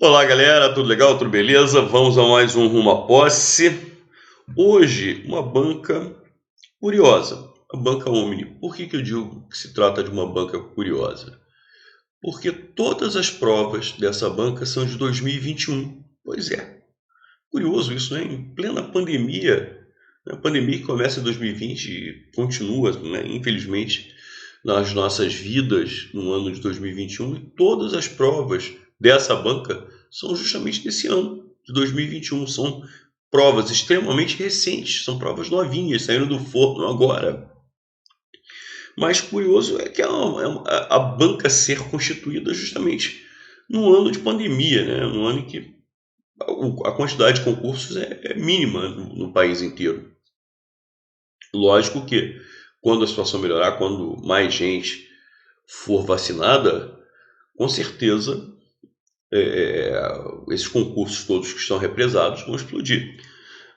Olá, galera, tudo legal? Tudo beleza? Vamos a mais um Rumo à Posse. Hoje, uma banca curiosa, a banca Omni. Por que eu digo que se trata de uma banca curiosa? Porque todas as provas dessa banca são de 2021. Pois é, curioso isso, né? Em plena pandemia, a pandemia que começa em 2020 e continua, né, infelizmente, nas nossas vidas no ano de 2021, e todas as provas dessa banca são justamente desse ano, de 2021. São provas extremamente recentes, são provas novinhas, saindo do forno agora. Mas curioso é que a banca ser constituída justamente no ano de pandemia, né? No ano em que a quantidade de concursos é mínima no país inteiro. Lógico que quando a situação melhorar, quando mais gente for vacinada, com certeza esses concursos todos que estão represados vão explodir.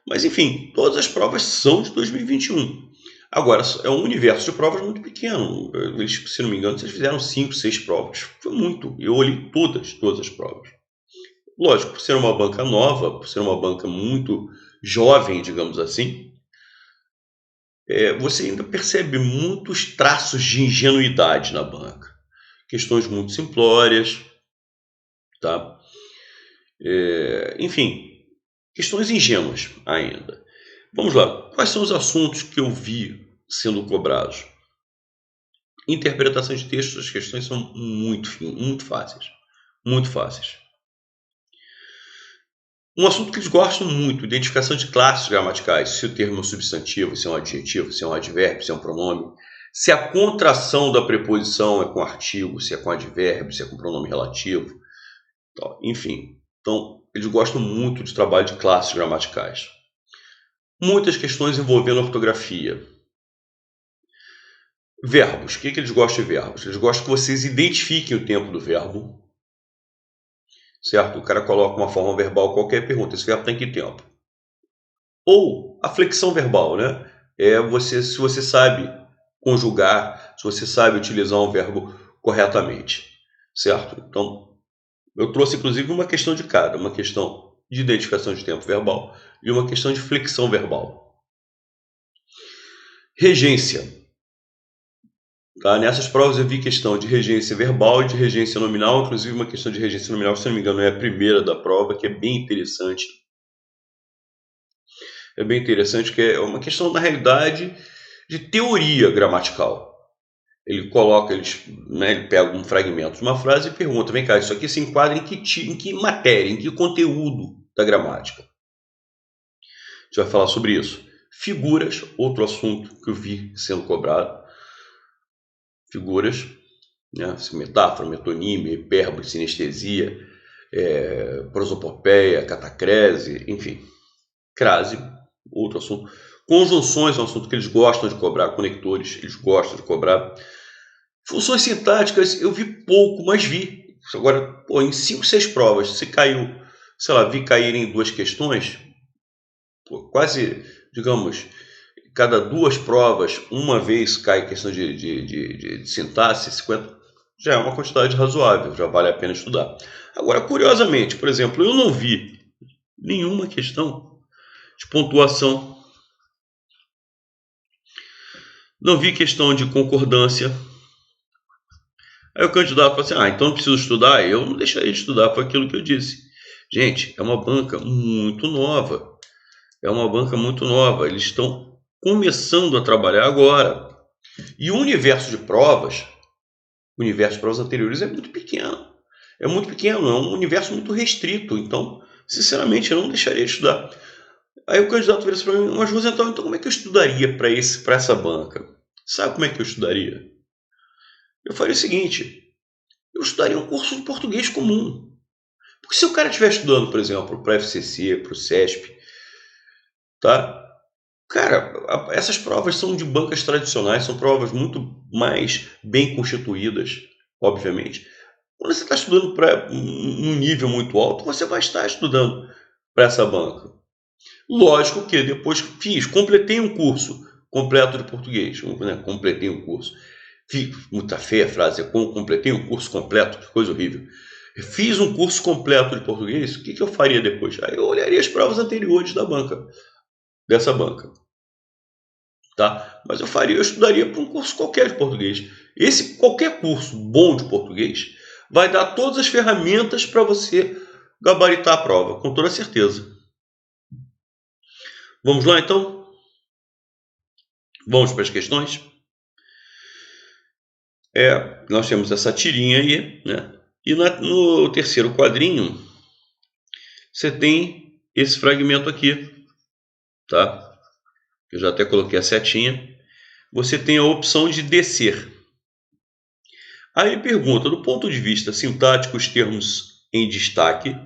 Mas enfim, todas as provas são de 2021. Agora, é um universo de provas muito pequeno. Eles, se não me engano, eles fizeram 5, 6 provas. Foi muito. Eu olhei todas as provas. Lógico, por ser uma banca nova, por ser uma banca muito jovem, digamos assim, você ainda percebe muitos traços de ingenuidade na banca. Questões muito simplórias, tá? Enfim, questões ingênuas ainda. Vamos lá. Quais são os assuntos que eu vi sendo cobrados? Interpretação de textos, as questões são muito fáceis. Muito fáceis. Um assunto que eles gostam muito, identificação de classes gramaticais, se o termo é um substantivo, se é um adjetivo, se é um advérbio, se é um pronome, se a contração da preposição é com artigo, se é com advérbio, se é com pronome relativo, enfim. Então, eles gostam muito de trabalho de classes gramaticais. Muitas questões envolvendo ortografia. Verbos. O que eles gostam de verbos? Eles gostam que vocês identifiquem o tempo do verbo. Certo? O cara coloca uma forma verbal qualquer, pergunta, esse verbo tem que tempo? Ou a flexão verbal, né? Se você sabe conjugar, se você sabe utilizar um verbo corretamente. Certo? Então, eu trouxe inclusive uma questão de cada, uma questão de identificação de tempo verbal e uma questão de flexão verbal. Regência. Tá? Nessas provas eu vi questão de regência verbal e de regência nominal, inclusive uma questão de regência nominal, se não me engano, é a primeira da prova, que é bem interessante. É bem interessante, que é uma questão, na realidade, de teoria gramatical. Ele pega um fragmento de uma frase e pergunta, vem cá, isso aqui se enquadra em que matéria, em que conteúdo da gramática? A gente vai falar sobre isso. Figuras, outro assunto que eu vi sendo cobrado. Figuras, né? Metáfora, metonímia, hipérbole, sinestesia, prosopopeia, catacrese, enfim. Crase, outro assunto. Conjunções é um assunto que eles gostam de cobrar, conectores, eles gostam de cobrar. Funções sintáticas eu vi pouco, mas vi. Agora, em 5, 6 provas, se caiu, sei lá, vi cair em 2 questões, quase, digamos, cada 2 provas, uma vez cai questão de sintaxe, 50, já é uma quantidade razoável, já vale a pena estudar. Agora, curiosamente, por exemplo, eu não vi nenhuma questão de pontuação, não vi questão de concordância. Aí o candidato fala assim, então não preciso estudar? Eu não deixaria de estudar, foi aquilo que eu disse. Gente, é uma banca muito nova. Eles estão começando a trabalhar agora. E o universo de provas anteriores é muito pequeno. É um universo muito restrito. Então, sinceramente, eu não deixaria de estudar. Aí o candidato vira assim para mim, mas José, então como é que eu estudaria para essa banca? Sabe como é que eu estudaria? Eu faria o seguinte, eu estudaria um curso de português comum. Porque se o cara estiver estudando, por exemplo, para o FCC, para o CESP, tá? Cara, essas provas são de bancas tradicionais, são provas muito mais bem constituídas, obviamente. Quando você está estudando para um nível muito alto, você vai estar estudando para essa banca. Lógico que depois completei um curso completo de português, né? Completei um curso. Muita feia a frase, completei um curso completo, que coisa horrível. fiz um curso completo de português, o que eu faria depois? Aí eu olharia as provas anteriores da banca, dessa banca. Tá? Mas eu estudaria para um curso qualquer de português. Qualquer curso bom de português vai dar todas as ferramentas para você gabaritar a prova, com toda certeza. Vamos lá, então? Vamos para as questões? Nós temos essa tirinha aí, né? E no terceiro quadrinho, você tem esse fragmento aqui, tá? Eu já até coloquei a setinha. Você tem a opção de descer. Aí ele pergunta, do ponto de vista sintático, os termos em destaque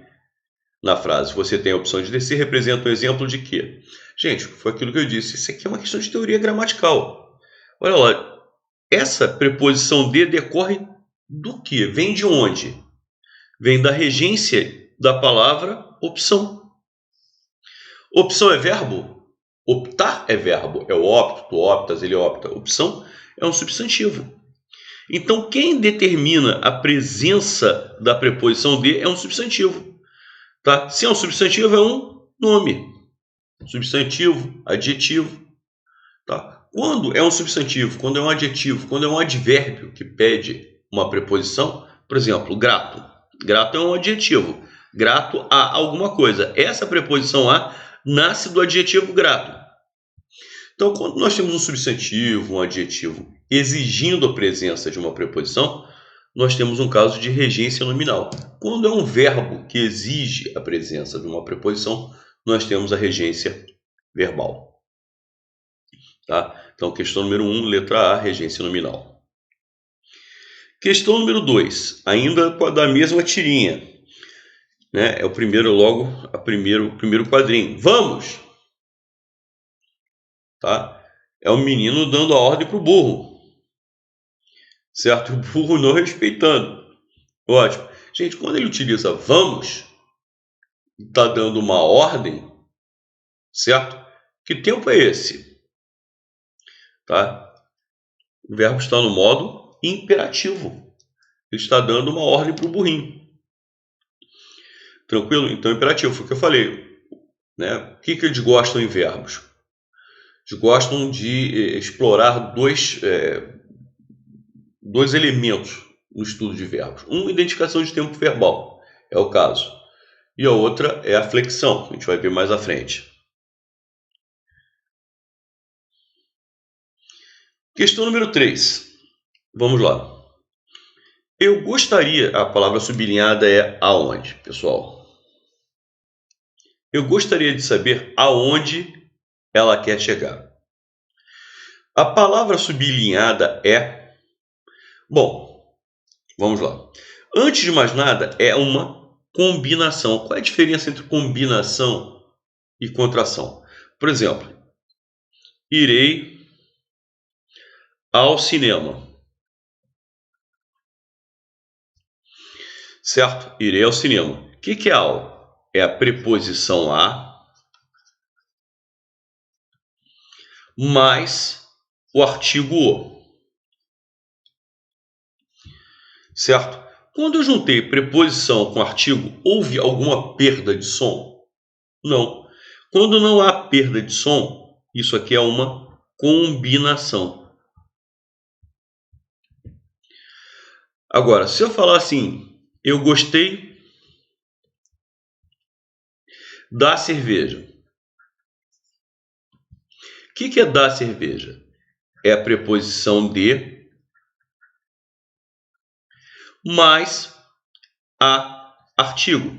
na frase, você tem a opção de descer, representa um exemplo de quê? Gente, foi aquilo que eu disse, isso aqui é uma questão de teoria gramatical. Olha lá, essa preposição de decorre do quê? Vem de onde? Vem da regência da palavra opção. Opção é verbo? Optar é verbo. É o opto, tu optas, ele opta. Opção é um substantivo. Então, quem determina a presença da preposição de é um substantivo. Tá? Se é um substantivo, é um nome. Substantivo, adjetivo. Tá? Quando é um substantivo, quando é um adjetivo, quando é um advérbio que pede uma preposição, por exemplo, grato. Grato é um adjetivo. Grato a alguma coisa. Essa preposição a nasce do adjetivo grato. Então, quando nós temos um substantivo, um adjetivo, exigindo a presença de uma preposição, nós temos um caso de regência nominal. Quando é um verbo que exige a presença de uma preposição, nós temos a regência verbal. Tá? Então, questão número 1, letra A, regência nominal. Questão número 2, ainda da mesma tirinha. Né? É o primeiro primeiro quadrinho. Vamos! Tá? É o menino dando a ordem para o burro. Certo? O burro não respeitando. Ótimo. Gente, quando ele utiliza vamos, está dando uma ordem, certo? Que tempo é esse? Tá? O verbo está no modo imperativo. Ele está dando uma ordem para o burrinho. Tranquilo? Então, imperativo, foi o que eu falei. Né? O que eles gostam em verbos? Eles gostam de explorar dois elementos no estudo de verbos. Identificação de tempo verbal, é o caso. E a outra é a flexão, que a gente vai ver mais à frente. Questão número 3. Vamos lá. Eu gostaria, a palavra sublinhada é aonde, pessoal? Eu gostaria de saber aonde ela quer chegar. A palavra sublinhada é... Bom, vamos lá. Antes de mais nada, é uma combinação. Qual é a diferença entre combinação e contração? Por exemplo, irei ao cinema. Certo? Irei ao cinema. O que é ao? É a preposição a mais o artigo o. Certo? Quando eu juntei preposição com artigo, houve alguma perda de som? Não. Quando não há perda de som, isso aqui é uma combinação. Agora, se eu falar assim, eu gostei da cerveja. O que é da cerveja? É a preposição de mais a artigo.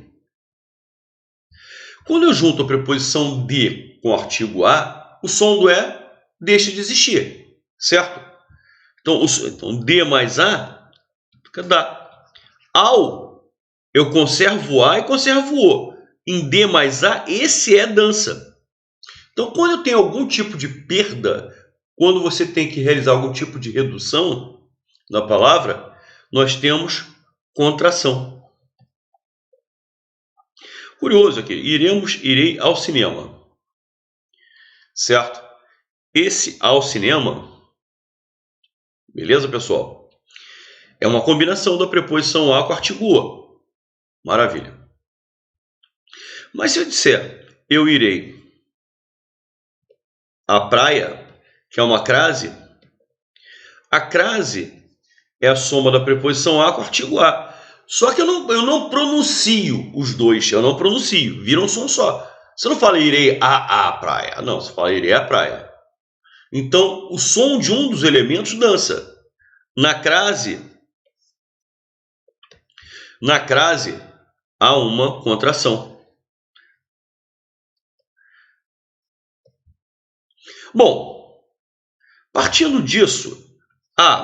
Quando eu junto a preposição de com o artigo a, o som do é deixa de existir, certo? Então de mais a fica da. Ao, eu conservo a e conservo o. Em de mais a, esse é dança. Então, quando eu tenho algum tipo de perda, quando você tem que realizar algum tipo de redução na palavra, nós temos contração. Curioso aqui, irei ao cinema. Certo? Esse ao cinema, beleza, pessoal? É uma combinação da preposição a com o artigo o. Maravilha. Mas se eu disser, eu irei à praia, que é uma crase, a crase é a soma da preposição a com o artigo a. Só que eu não pronuncio os dois, eu não pronuncio, vira um som só. Você não fala irei à praia, não, você fala irei à praia. Então, o som de um dos elementos dança. Na crase há uma contração. Bom, partindo disso,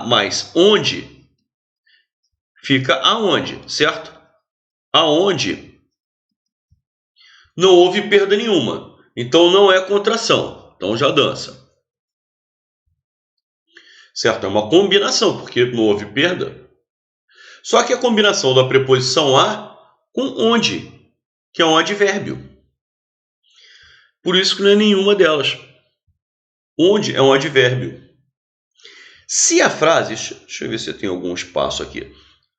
mais onde fica aonde, certo? Aonde não houve perda nenhuma. Então não é contração. Então já dança. Certo? É uma combinação, porque não houve perda. Só que a combinação da preposição a com onde, que é um advérbio. Por isso que não é nenhuma delas. Onde é um advérbio. Se a frase... Deixa eu ver se tem algum espaço aqui.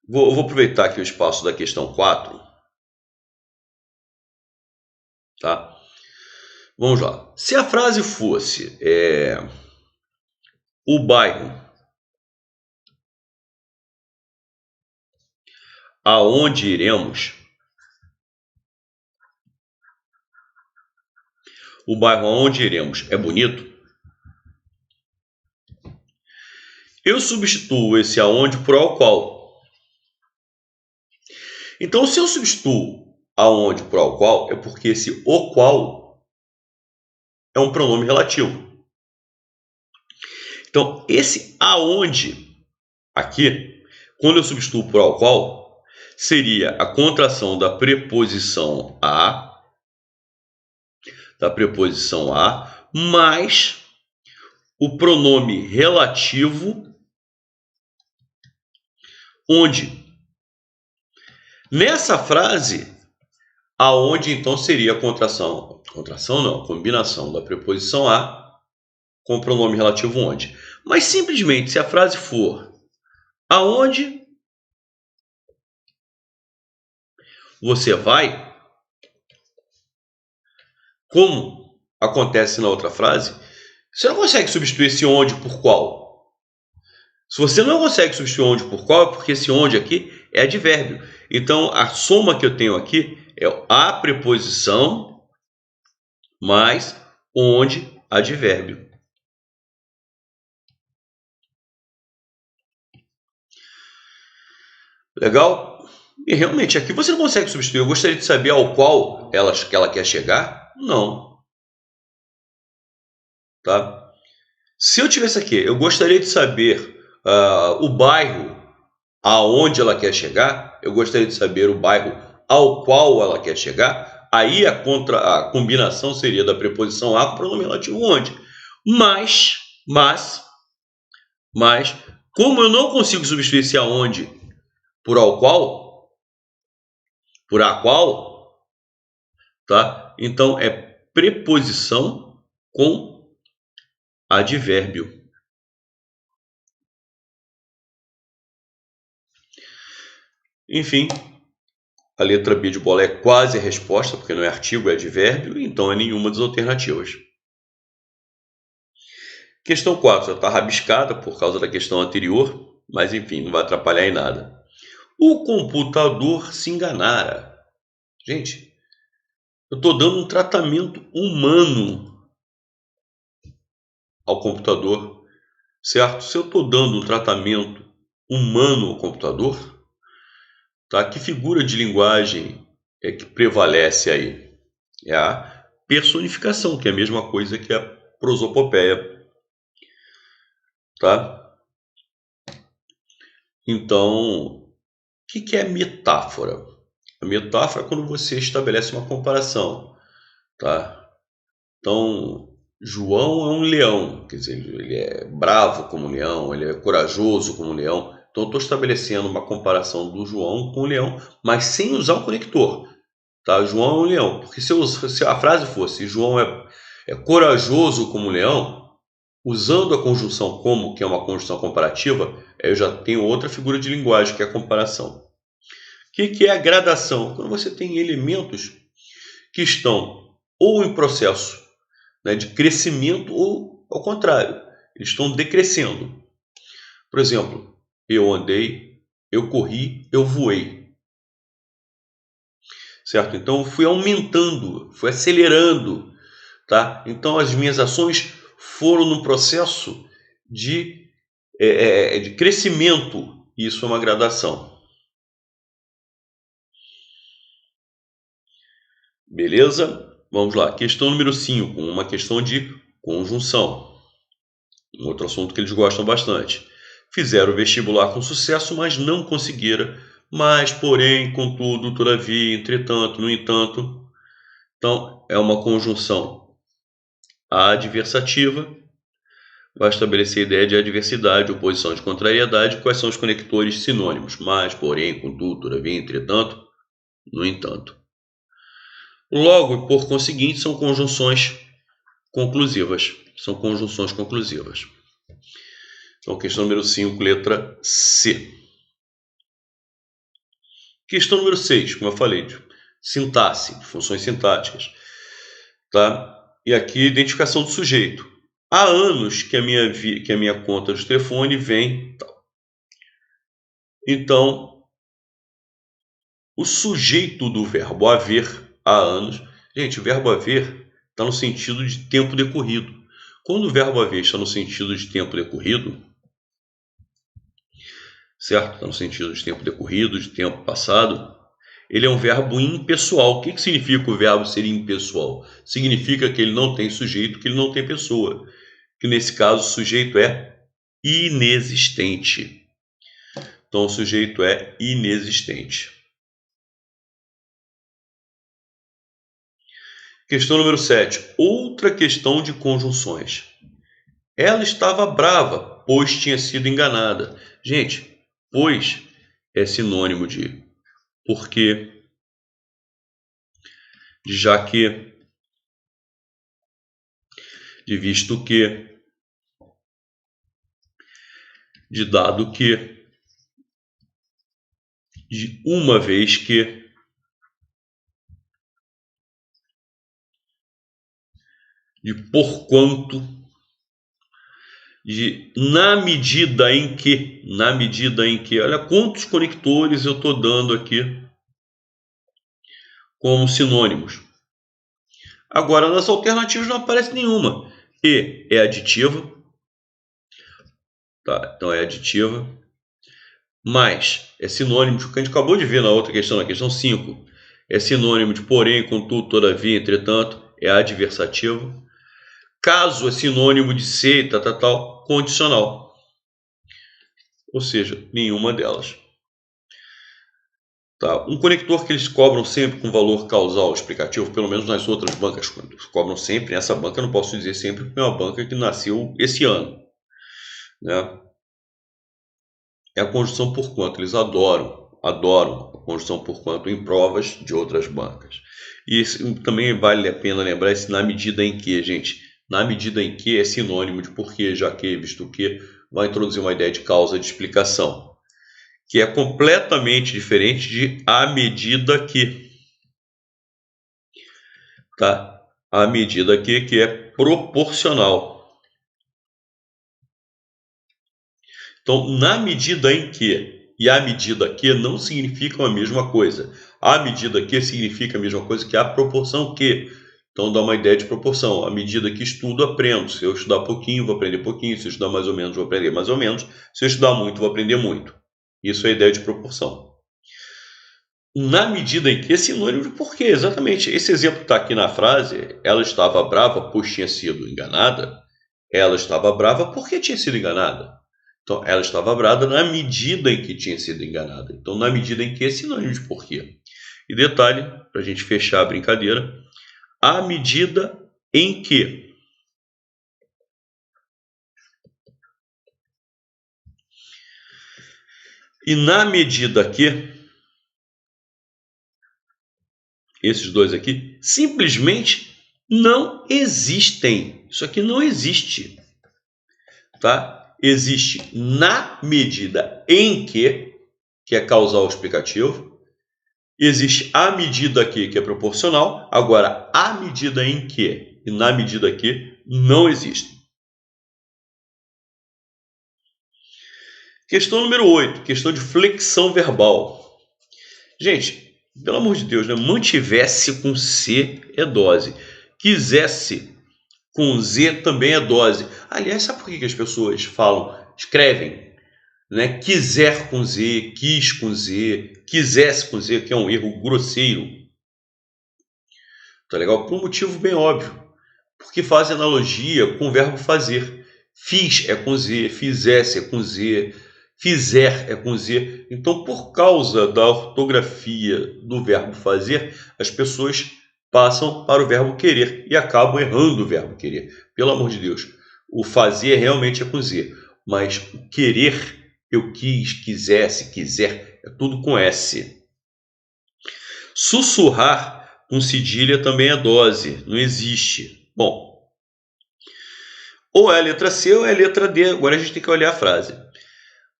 Vou aproveitar aqui o espaço da questão 4. Tá? Vamos lá. Se a frase fosse o bairro aonde iremos, o bairro aonde iremos é bonito, eu substituo esse aonde por ao qual. Então, se eu substituo aonde por ao qual, é porque esse o qual é um pronome relativo. Então, esse aonde aqui, quando eu substituo por ao qual, seria a contração da preposição a, mais o pronome relativo onde. Nessa frase, aonde então seria a contração não, a combinação da preposição a com o pronome relativo onde. Mas simplesmente, se a frase for aonde você vai, como acontece na outra frase, você não consegue substituir esse onde por qual. Se você não consegue substituir onde por qual, é porque esse onde aqui é advérbio. Então, a soma que eu tenho aqui é a preposição mais onde advérbio. Legal? E realmente, aqui você não consegue substituir. Eu gostaria de saber ao qual que ela quer chegar? Não. Tá? Se eu tivesse aqui, eu gostaria de saber o bairro aonde ela quer chegar, eu gostaria de saber o bairro ao qual ela quer chegar, aí a combinação seria da preposição a com o pronome relativo onde. Mas, como eu não consigo substituir esse aonde por ao qual, por a qual, tá? Então é preposição com advérbio. Enfim, a letra B de bola é quase a resposta, porque não é artigo, é advérbio, então é nenhuma das alternativas. Questão 4 já está rabiscada por causa da questão anterior, mas enfim, não vai atrapalhar em nada. O computador se enganara. Gente, eu estou dando um tratamento humano ao computador, certo? Se eu estou dando um tratamento humano ao computador, tá? Que figura de linguagem é que prevalece aí? É a personificação, que é a mesma coisa que a prosopopeia, tá? Então, o que é metáfora? A metáfora é quando você estabelece uma comparação, tá? Então, João é um leão, quer dizer, ele é bravo como um leão, ele é corajoso como um leão. Então, eu estou estabelecendo uma comparação do João com o leão, mas sem usar o conector. Tá? João é um leão, porque se a frase fosse João é corajoso como um leão, usando a conjunção como, que é uma conjunção comparativa, eu já tenho outra figura de linguagem, que é a comparação. que é a gradação? Quando você tem elementos que estão ou em processo, né, de crescimento ou, ao contrário, eles estão decrescendo. Por exemplo, eu andei, eu corri, eu voei. Certo? Então, fui aumentando, fui acelerando. Tá? Então, as minhas ações foram num processo de crescimento. Isso é uma gradação. Beleza? Vamos lá. Questão número 5, uma questão de conjunção. Um outro assunto que eles gostam bastante. Fizeram o vestibular com sucesso, mas não conseguiram. Mas, porém, contudo, todavia, entretanto, no entanto. Então, é uma conjunção adversativa. Vai estabelecer a ideia de adversidade, oposição de contrariedade. Quais são os conectores sinônimos? Mas, porém, contudo, todavia, entretanto, no entanto. Logo, por conseguinte, são conjunções conclusivas. São conjunções conclusivas. Então, questão número 5, letra C. Questão número 6, como eu falei, de sintaxe, de funções sintáticas. Tá? E aqui, identificação do sujeito. Há anos que a minha conta de telefone vem. Então, o sujeito do verbo haver, há anos. Gente, o verbo haver está no sentido de tempo decorrido. Quando o verbo haver está no sentido de tempo decorrido, certo? Está no sentido de tempo decorrido, de tempo passado. Ele é um verbo impessoal. O que significa o verbo ser impessoal? Significa que ele não tem sujeito, que ele não tem pessoa. Que nesse caso o sujeito é inexistente. Então o sujeito é inexistente. Questão número 7. Outra questão de conjunções. Ela estava brava, pois tinha sido enganada. Gente, pois é sinônimo de porque, já que, de visto que, de dado que, de uma vez que, de porquanto, de na medida em que, olha quantos conectores eu estou dando aqui como sinônimos. Agora, nas alternativas não aparece nenhuma. E é aditiva, tá? Então é aditiva, mas é sinônimo de que a gente acabou de ver na outra questão, na questão 5. É sinônimo de porém, contudo, todavia, entretanto, é adversativo. Caso é sinônimo de ser, tal, condicional. Ou seja, nenhuma delas. Tá? Um conector que eles cobram sempre com valor causal explicativo, pelo menos nas outras bancas cobram sempre. Nessa banca eu não posso dizer sempre, porque é uma banca que nasceu esse ano. Né? É a conjunção por quanto. Eles adoram a conjunção por quanto em provas de outras bancas. E também vale a pena lembrar esse na medida em que, gente. Na medida em que é sinônimo de porque, já que, visto que, vai introduzir uma ideia de causa de explicação, que é completamente diferente de à medida que. Tá? À medida que é proporcional. Então, na medida em que e à medida que não significam a mesma coisa. À medida que significa a mesma coisa que à proporção que. Então, dá uma ideia de proporção. À medida que estudo, aprendo. Se eu estudar pouquinho, vou aprender pouquinho. Se eu estudar mais ou menos, vou aprender mais ou menos. Se eu estudar muito, vou aprender muito. Isso é a ideia de proporção. Na medida em que é sinônimo de porquê. Exatamente. Esse exemplo que está aqui na frase, ela estava brava pois tinha sido enganada. Ela estava brava porque tinha sido enganada. Então, ela estava brava na medida em que tinha sido enganada. Então, na medida em que é sinônimo de porquê. E detalhe, para a gente fechar a brincadeira, à medida em que. E na medida que, esses dois aqui, simplesmente não existem. Isso aqui não existe. Tá? Existe na medida em que é causal explicativo, Existe a medida aqui, que é proporcional. Agora, a medida em que e na medida que não existe. Questão número 8. Questão de flexão verbal. Gente, pelo amor de Deus, né? Mantivesse com C é dose. Quisesse com Z também é dose. Aliás, sabe por que as pessoas falam, escrevem, né? Quiser com Z, quis com Z, quisesse com Z, que é um erro grosseiro. Tá legal? Por um motivo bem óbvio. Porque faz analogia com o verbo fazer. Fiz é com Z, fizesse é com Z, fizer é com Z. Então, por causa da ortografia do verbo fazer, as pessoas passam para o verbo querer e acabam errando o verbo querer. Pelo amor de Deus, o fazer realmente é com Z, mas o querer, eu quis, quisesse, quiser, é tudo com S. Sussurrar com cedilha também é dose, não existe. Bom, ou é a letra C ou é a letra D. Agora a gente tem que olhar a frase.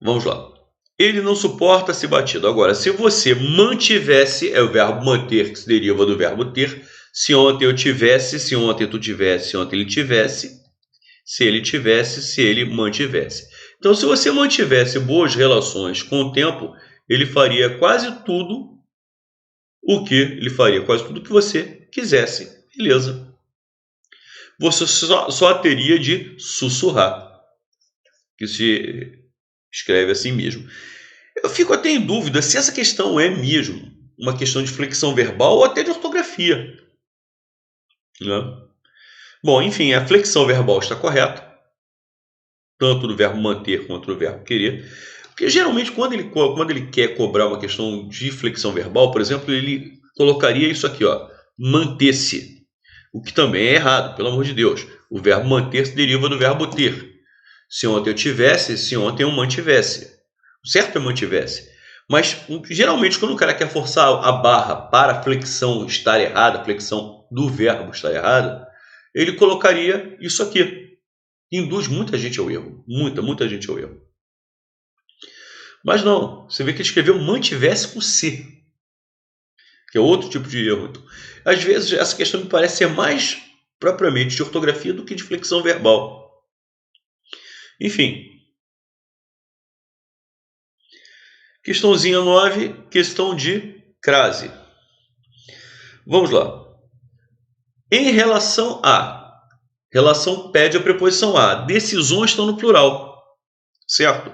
Vamos lá. Ele não suporta ser batido. Agora, se você mantivesse, é o verbo manter, que se deriva do verbo ter. Se ontem eu tivesse, se ontem tu tivesse, se ontem ele tivesse, se ele tivesse, se ele mantivesse. Então, se você mantivesse boas relações com o tempo, ele faria quase tudo o que ele faria, quase tudo que você quisesse. Beleza. Você só teria de sussurrar, que se escreve assim mesmo. Eu fico até em dúvida se essa questão é mesmo uma questão de flexão verbal ou até de ortografia, né? Bom, enfim, a flexão verbal está correta, tanto do verbo manter quanto do verbo querer. Porque geralmente quando ele quer cobrar uma questão de flexão verbal, por exemplo, ele colocaria isso aqui, ó, manter-se. O que também é errado, pelo amor de Deus. O verbo manter se deriva do verbo ter. Se ontem eu tivesse, se ontem eu mantivesse. O certo é mantivesse. Mas, geralmente, quando o cara quer forçar a barra para a flexão estar errada, a flexão do verbo estar errada, ele colocaria isso aqui. Induz muita gente ao erro. Muita gente ao erro. Mas não. Você vê que ele escreveu mantivesse com C, que é outro tipo de erro. Então, às vezes, essa questão me parece ser mais propriamente de ortografia do que de flexão verbal. Enfim. Questãozinha 9, questão de crase. Vamos lá. Em relação a, relação pede a preposição a, decisões estão no plural, certo?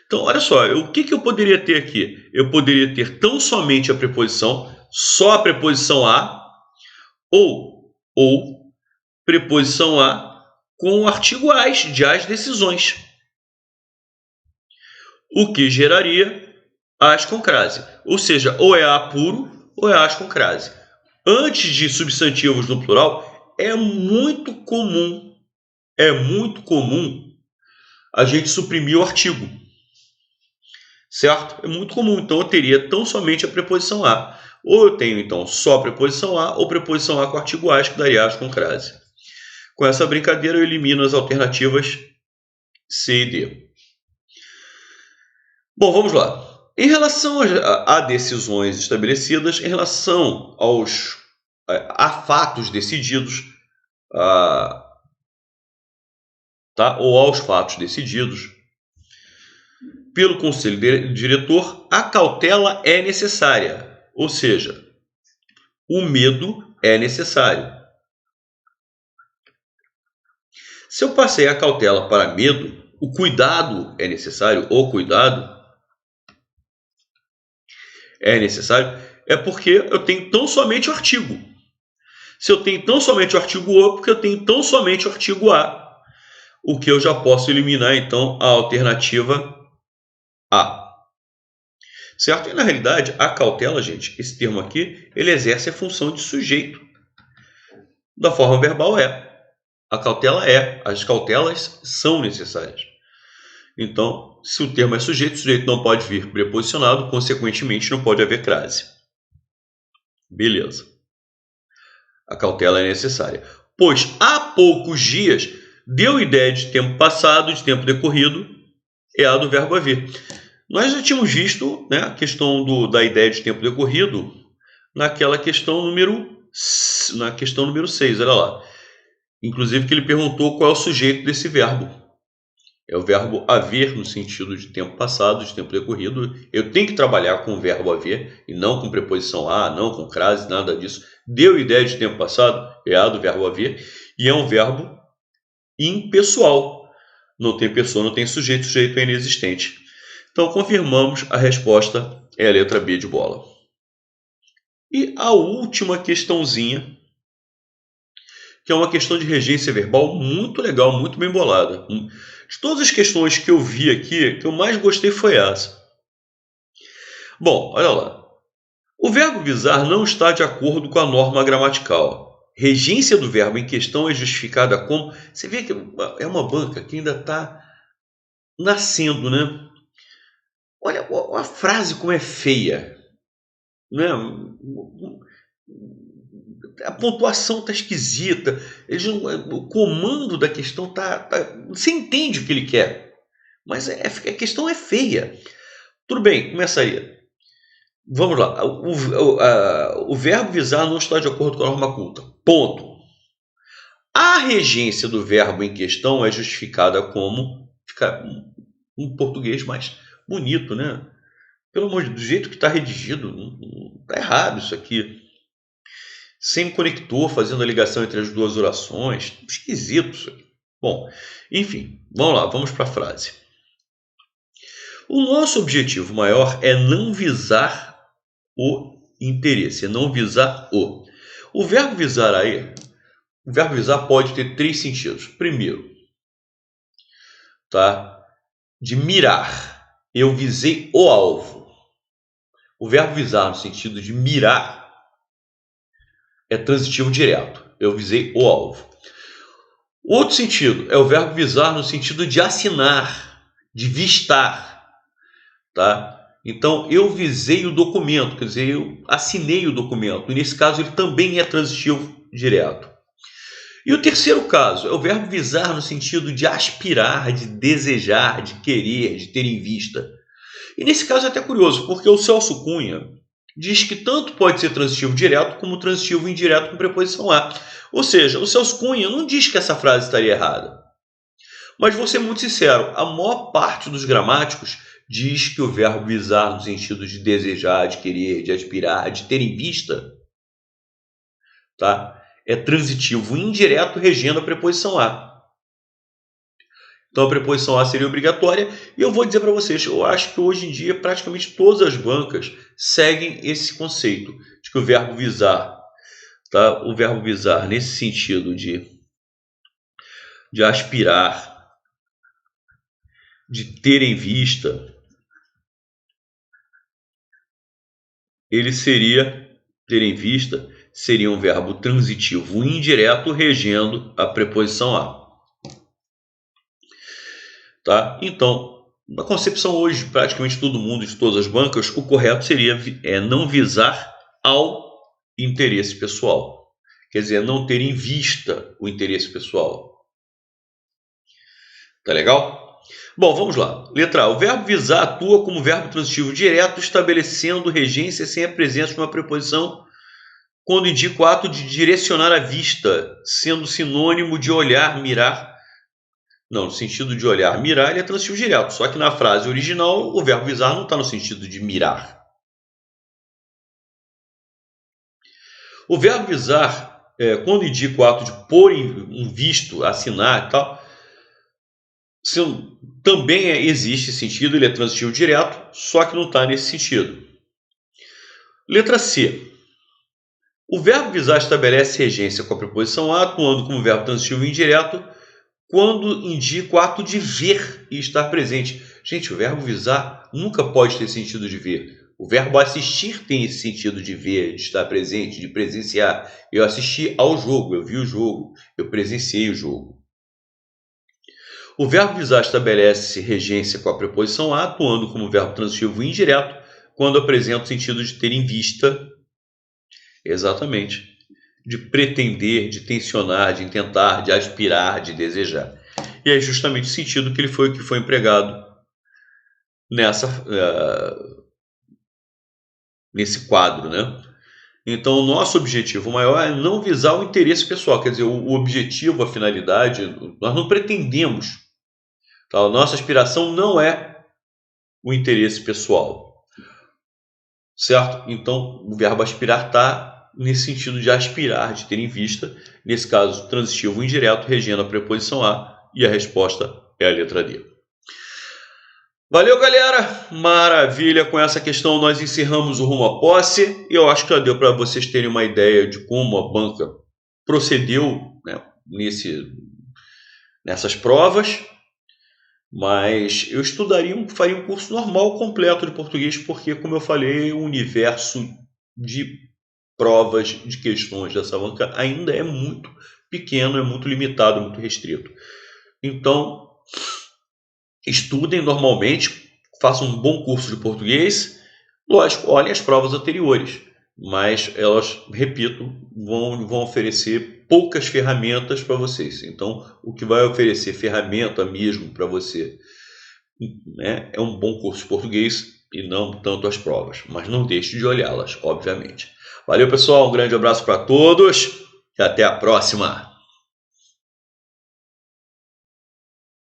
Então, olha só, o que eu poderia ter aqui? Eu poderia ter tão somente a preposição, só a preposição a, ou preposição a com o artigo as, de as decisões. O que geraria as com crase. Ou seja, ou é a puro ou é as com crase. Antes de substantivos no plural, é muito comum a gente suprimir o artigo. Certo? É muito comum. Então, eu teria tão somente a preposição a. Ou eu tenho, então, só a preposição a, ou preposição a com artigo as, que daria as com crase. Com essa brincadeira, eu elimino as alternativas C e D. Bom, vamos lá. Em relação a decisões estabelecidas, em relação a fatos decididos, tá? Ou aos fatos decididos pelo conselho diretor, a cautela é necessária. Ou seja, o medo é necessário. Se eu passei a cautela para medo, o cuidado é necessário, o cuidado é necessário, é porque eu tenho tão somente o artigo. Se eu tenho tão somente o artigo o, porque eu tenho tão somente o artigo a, o que eu já posso eliminar, então, a alternativa a. Certo? E, na realidade, a cautela, gente, esse termo aqui, ele exerce a função de sujeito. Da forma verbal é. A cautela é. As cautelas são necessárias. Então, se o termo é sujeito, o sujeito não pode vir preposicionado, consequentemente, não pode haver crase. Beleza. A cautela é necessária. Pois há poucos dias, deu ideia de tempo passado, de tempo decorrido, é a do verbo haver. Nós já tínhamos visto, né, a questão da ideia de tempo decorrido na questão número 6, olha lá. Inclusive que ele perguntou qual é o sujeito desse verbo. É o verbo haver no sentido de tempo passado, de tempo decorrido. Eu tenho que trabalhar com o verbo haver e não com preposição a, não com crase, nada disso. Deu ideia de tempo passado, é a do verbo haver, e é um verbo impessoal. Não tem pessoa, não tem sujeito, sujeito é inexistente. Então confirmamos, a resposta é a letra B de bola. E a última questãozinha, que é uma questão de regência verbal muito legal, muito bem bolada. De todas as questões que eu vi aqui, que eu mais gostei foi essa. Bom, olha lá. O verbo visar não está de acordo com a norma gramatical. Regência do verbo em questão é justificada como... Você vê que é uma banca que ainda está nascendo, né? Olha a frase como é feia, né? A pontuação está esquisita. O comando da questão você entende o que ele quer, mas a questão é feia. Tudo bem, começaria. Vamos lá. O verbo visar não está de acordo com a norma culta. Ponto. A regência do verbo em questão é justificada como... Fica um português mais bonito, né? Pelo amor de Deus, do jeito que está redigido, está errado isso aqui. Sem conector, fazendo a ligação entre as duas orações. Esquisito isso aqui. Bom, enfim, vamos lá, vamos para a frase. O nosso objetivo maior é não visar o interesse, é não visar o. O verbo visar aí, o verbo visar pode ter 3 sentidos. Primeiro, tá? De mirar. Eu visei o alvo. O verbo visar no sentido de mirar é transitivo direto. Eu visei o alvo. Outro sentido é o verbo visar no sentido de assinar, de vistar, tá? Então, eu visei o documento, quer dizer, eu assinei o documento. E nesse caso, ele também é transitivo direto. E o terceiro caso é o verbo visar no sentido de aspirar, de desejar, de querer, de ter em vista. E nesse caso é até curioso, porque o Celso Cunha diz que tanto pode ser transitivo direto como transitivo indireto com preposição a. Ou seja, o Celso Cunha não diz que essa frase estaria errada. Mas vou ser muito sincero, a maior parte dos gramáticos diz que o verbo visar no sentido de desejar, de querer, de aspirar, de ter em vista, tá? É transitivo indireto regendo a preposição a. Então a preposição a seria obrigatória. E eu vou dizer para vocês, eu acho que hoje em dia praticamente todas as bancas seguem esse conceito de que o verbo visar, tá? O verbo visar nesse sentido de aspirar, de ter em vista, ele seria, ter em vista, seria um verbo transitivo indireto regendo a preposição a. Tá? Então, na concepção hoje, praticamente todo mundo, de todas as bancas, o correto seria não visar ao interesse pessoal. Quer dizer, não ter em vista o interesse pessoal. Tá legal? Bom, vamos lá. Letra A. O verbo visar atua como verbo transitivo direto, estabelecendo regência sem a presença de uma preposição quando indica o ato de direcionar a vista, sendo sinônimo de olhar, mirar. Não, no sentido de olhar, mirar, ele é transitivo direto. Só que na frase original, o verbo visar não está no sentido de mirar. O verbo visar, quando indica o ato de pôr em visto, assinar e tal, também existe esse sentido, ele é transitivo direto, só que não está nesse sentido. Letra C. O verbo visar estabelece regência com a preposição a, atuando como verbo transitivo indireto, quando indica o ato de ver e estar presente. Gente, o verbo visar nunca pode ter sentido de ver. O verbo assistir tem esse sentido de ver, de estar presente, de presenciar. Eu assisti ao jogo, eu vi o jogo, eu presenciei o jogo. O verbo visar estabelece regência com a preposição a, atuando como verbo transitivo indireto, quando apresenta o sentido de ter em vista, exatamente, de pretender, de tensionar, de intentar, de aspirar, de desejar. E é justamente o sentido que foi empregado nesse quadro, né? Então, o nosso objetivo maior é não visar o interesse pessoal, quer dizer, o objetivo, a finalidade, nós não pretendemos, tá? A nossa aspiração não é o interesse pessoal, certo? Então, o verbo aspirar está nesse sentido de aspirar, de ter em vista, nesse caso, transitivo indireto, regendo a preposição a, e a resposta é a letra D. Valeu, galera! Maravilha! Com essa questão nós encerramos o Rumo à Posse e eu acho que já deu para vocês terem uma ideia de como a banca procedeu, né, nessas provas, mas eu faria um curso normal completo de português porque, como eu falei, o universo de provas, de questões dessa banca ainda é muito pequeno, é muito limitado, muito restrito. Então, estudem normalmente, façam um bom curso de português. Lógico, olhem as provas anteriores, mas elas, repito, vão oferecer poucas ferramentas para vocês. Então, o que vai oferecer ferramenta mesmo para você, né, é um bom curso de português e não tanto as provas. Mas não deixe de olhá-las, obviamente. Valeu, pessoal. Um grande abraço para todos e até a próxima.